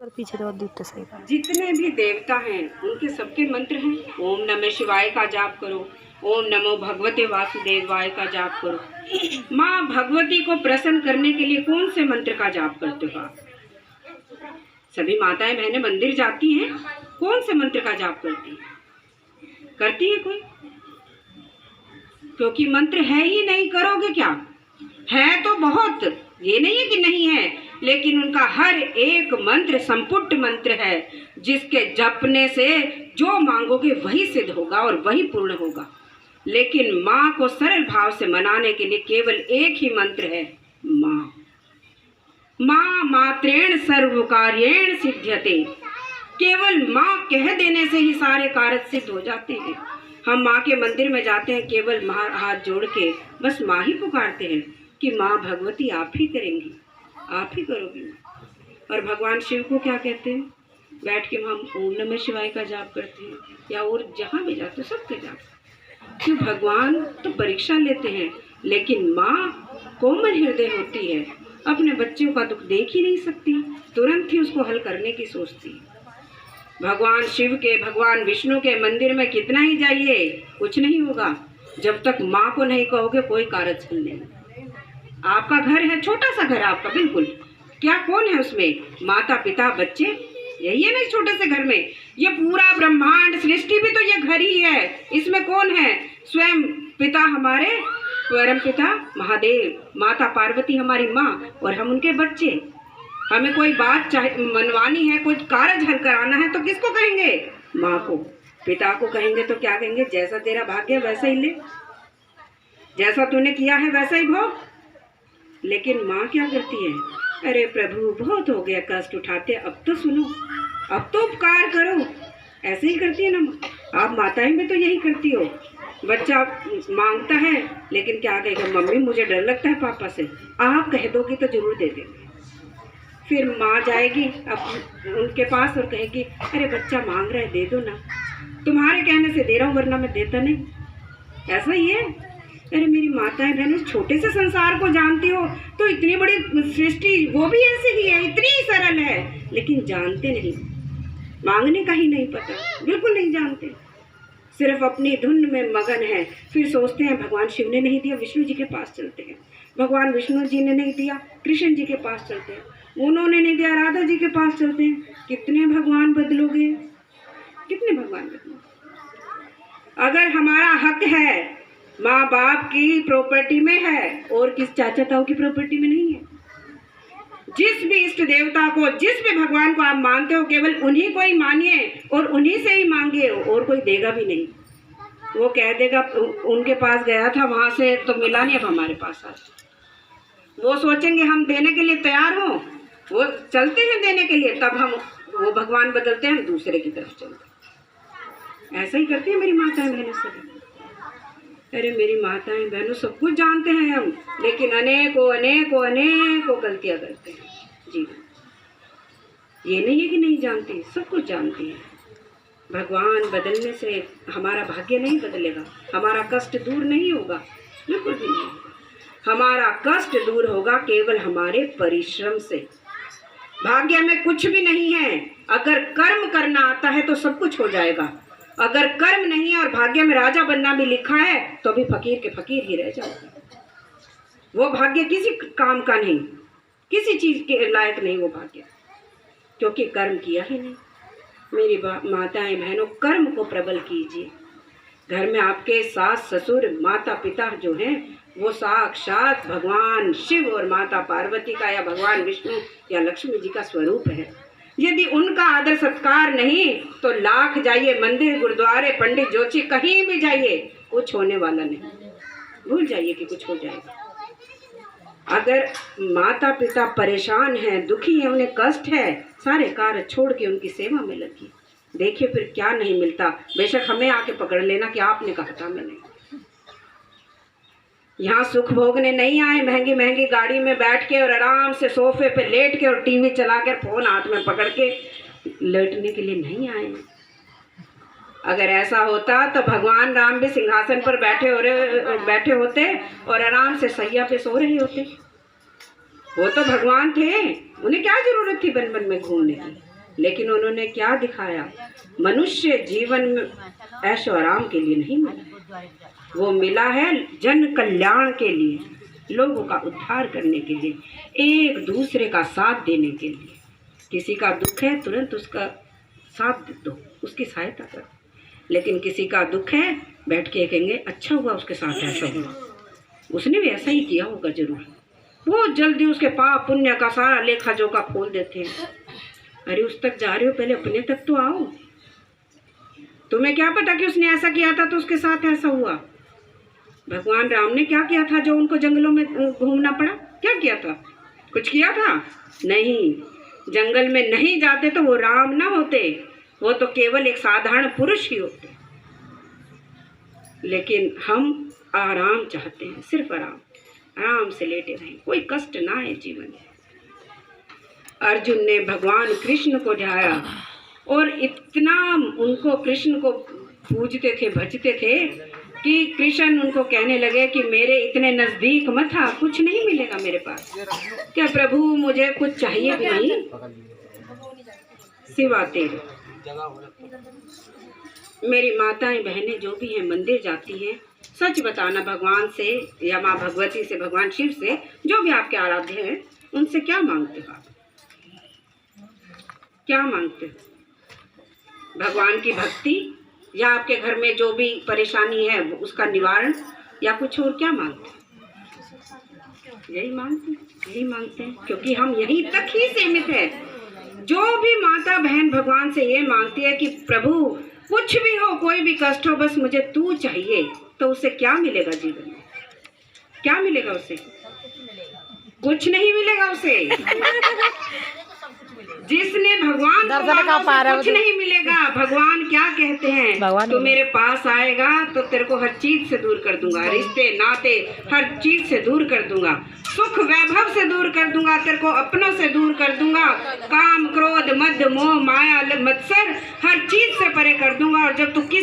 पीछे तो अद्भुत सही था। जितने भी देवता हैं उनके सबके मंत्र हैं। ओम नमः शिवाय का जाप करो, ओम नमो भगवते वासुदेवाय का जाप करो। माँ भगवती को प्रसन्न करने के लिए कौन से मंत्र का जाप करते हो आप? सभी माताएं बहनें मंदिर जाती हैं, कौन से मंत्र का जाप करती हैं? करती है कोई? क्योंकि मंत्र है ही नहीं, करोगे क्या? है तो बहुत, ये नहीं है कि नहीं है, लेकिन उनका हर एक मंत्र संपुट मंत्र है, जिसके जपने से जो मांगोगे वही सिद्ध होगा और वही पूर्ण होगा। लेकिन माँ को सरल भाव से मनाने के लिए केवल एक ही मंत्र है, माँ। माँ मात्रेण सर्व कार्येण सिद्ध्यते। केवल माँ कह देने से ही सारे कार्य सिद्ध हो जाते हैं। हम माँ के मंदिर में जाते हैं, केवल माँ हाथ जोड़ के बस माँ ही पुकारते हैं कि माँ भगवती आप ही करेंगी, आप ही करोगी। और भगवान शिव को क्या कहते हैं? बैठ के हम ओम नमः शिवाय का जाप करते हैं, या और जहाँ भी जाते हैं सबके जाप। क्यों? भगवान तो परीक्षा लेते हैं, लेकिन माँ कोमल हृदय होती है, अपने बच्चों का दुख देख ही नहीं सकती, तुरंत ही उसको हल करने की सोचती है। भगवान शिव के, भगवान विष्णु के मंदिर में कितना ही जाइए, कुछ नहीं होगा जब तक माँ को नहीं कहोगे कोई कार्य हल नहीं। आपका घर है, छोटा सा घर आपका, बिल्कुल, क्या कौन है उसमें? माता पिता बच्चे, यही है ना इस छोटे से घर में। ये पूरा ब्रह्मांड सृष्टि भी तो ये घर ही है, इसमें कौन है? स्वयं पिता हमारे परम पिता महादेव, माता पार्वती हमारी माँ, और हम उनके बच्चे। हमें कोई बात चाहे मनवानी है, कोई कार्य हल कराना है, तो किसको कहेंगे? माँ को। पिता को कहेंगे तो क्या कहेंगे? जैसा तेरा भाग्य वैसा ही ले, जैसा तूने किया है वैसा ही भोग। लेकिन माँ क्या करती है? अरे प्रभु बहुत हो गया कष्ट उठाते, अब तो सुनो, अब तो उपकार करो। ऐसे ही करती है ना आप माताएं भी, तो यही करती हो। बच्चा मांगता है, लेकिन क्या कहेगा? मम्मी मुझे डर लगता है पापा से, आप कह दोगी तो जरूर दे देंगे। फिर माँ जाएगी अब उनके पास और कहेगी अरे बच्चा मांग रहा है, दे दो ना, तुम्हारे कहने से दे रहा हूँ वरना मैं देता नहीं। ऐसा ही है। अरे मेरी माताएं बहनें, छोटे से संसार को जानती हो तो इतनी बड़ी सृष्टि वो भी ऐसे ही है, इतनी सरल है, लेकिन जानते नहीं, मांगने का ही नहीं पता, बिल्कुल नहीं जानते, सिर्फ अपनी धुन में मगन है। फिर सोचते हैं भगवान शिव ने नहीं दिया, विष्णु जी के पास चलते हैं। भगवान विष्णु जी ने नहीं दिया, कृष्ण जी के पास चलते हैं। उन्होंने नहीं दिया, राधा जी के पास चलते हैं। कितने भगवान बदलोगे? कितने भगवान बदलोगे? अगर हमारा हक है, माँ बाप की प्रॉपर्टी में है और किस चाचा ताऊ की प्रॉपर्टी में नहीं है। जिस भी इष्ट देवता को, जिस भी भगवान को आप मानते हो, केवल उन्हीं को ही मानिए और उन्हीं से ही मांगिए, और कोई देगा भी नहीं। वो कह देगा उनके पास गया था, वहाँ से तो मिला नहीं, अब हमारे पास आ। वो सोचेंगे हम देने के लिए तैयार हों, वो चलते हैं देने के लिए, तब हम वो भगवान बदलते हैं, दूसरे की तरफ चलते हैं। ऐसा ही करती है मेरी माताएं बहनें सभी। अरे मेरी माताएं बहनों, सब कुछ जानते हैं हम, लेकिन अनेकों अनेकों अनेकों गलतियां करते हैं जी। ये नहीं है कि नहीं जानती, सब कुछ जानती है। भगवान बदलने से हमारा भाग्य नहीं बदलेगा, हमारा कष्ट दूर नहीं होगा, बिल्कुल भी नहीं होगा। हमारा कष्ट दूर होगा केवल हमारे परिश्रम से। भाग्य में कुछ भी नहीं है। अगर कर्म करना आता है तो सब कुछ हो जाएगा। अगर कर्म नहीं है और भाग्य में राजा बनना भी लिखा है, तो भी फकीर के फकीर ही रह जाओगे। वो भाग्य किसी काम का नहीं, किसी चीज के लायक नहीं वो भाग्य, क्योंकि कर्म किया ही नहीं। मेरी माताएं बहनों, कर्म को प्रबल कीजिए। घर में आपके सास ससुर माता पिता जो हैं, वो साक्षात भगवान शिव और माता पार्वती का या भगवान विष्णु या लक्ष्मी जी का स्वरूप है। यदि उनका आदर सत्कार नहीं तो लाख जाइए मंदिर, गुरुद्वारे, पंडित, ज्योतिषी, कहीं भी जाइए, कुछ होने वाला नहीं। भूल जाइए कि कुछ हो जाएगा। अगर माता पिता परेशान हैं, दुखी हैं, उन्हें कष्ट है, सारे कार्य छोड़ के उनकी सेवा में लगी, देखिए फिर क्या नहीं मिलता। बेशक हमें आके पकड़ लेना कि आपने कहा था, मैंने। यहाँ सुख भोगने नहीं आए, महंगी महंगी गाड़ी में बैठ के और आराम से सोफे पे लेट के और टीवी चलाकर फोन हाथ में पकड़ के लेटने के लिए नहीं आए। अगर ऐसा होता तो भगवान राम भी सिंहासन पर बैठे होते और आराम से सैया पे सो रहे होते। वो तो भगवान थे, उन्हें क्या जरूरत थी बन बन में घूमने की। लेकिन उन्होंने क्या दिखाया? मनुष्य जीवन में ऐशो आराम के लिए नहीं मिला, वो मिला है जन कल्याण के लिए, लोगों का उद्धार करने के लिए, एक दूसरे का साथ देने के लिए। किसी का दुख है तुरंत उसका साथ दो, उसकी सहायता करो। लेकिन किसी का दुख है बैठ के कहेंगे अच्छा हुआ उसके साथ ऐसा हुआ, उसने भी ऐसा ही किया होगा जरूर। बहुत जल्दी उसके पाप पुण्य का सारा लेखा जोखा खोल देते हैं। अरे उस तक जा रहे हो, पहले अपने तक तो आओ। तुम्हें क्या पता कि उसने ऐसा किया था तो उसके साथ ऐसा हुआ? भगवान राम ने क्या किया था जो उनको जंगलों में घूमना पड़ा? क्या किया था? कुछ किया था? नहीं। जंगल में नहीं जाते तो वो राम ना होते, वो तो केवल एक साधारण पुरुष ही होते। लेकिन हम आराम चाहते हैं, सिर्फ आराम, आराम से लेटे रहें, कोई कष्ट ना आए जीवन में। अर्जुन ने भगवान कृष्ण को ढाया और इतना उनको कृष्ण को पूजते थे, भजते थे कि कृष्ण उनको कहने लगे कि मेरे इतने नज़दीक मत आ, कुछ नहीं मिलेगा मेरे पास। क्या प्रभु मुझे कुछ चाहिए भी नहीं सिवा तेरे। मेरी माताएं बहनें जो भी हैं मंदिर जाती हैं, सच बताना भगवान से या माँ भगवती से, भगवान शिव से, जो भी आपके आराध्य हैं, उनसे क्या मांगते हो आप? क्या मांगते हो? भगवान की भक्ति या आपके घर में जो भी परेशानी है उसका निवारण, या कुछ और क्या मांगते हैं? यही मांगते हैं, यही मांगते हैं, क्योंकि हम यहीं तक ही सीमित है। जो भी माता बहन भगवान से ये मांगती है कि प्रभु कुछ भी हो, कोई भी कष्ट हो, बस मुझे तू चाहिए, तो उसे क्या मिलेगा जीवन में? क्या मिलेगा उसे? कुछ नहीं मिलेगा उसे। जिसने भगवान को कुछ नहीं मिलेगा। भगवान क्या कहते हैं? तो मेरे पास आएगा तो तेरे को हर चीज से दूर कर दूंगा, रिश्ते नाते हर चीज से दूर कर दूंगा, सुख वैभव से दूर कर दूंगा, तेरे को अपनों से दूर कर दूंगा, काम क्रोध मद मोह माया मत्सर हर चीज से परे कर दूंगा। और जब तू किसी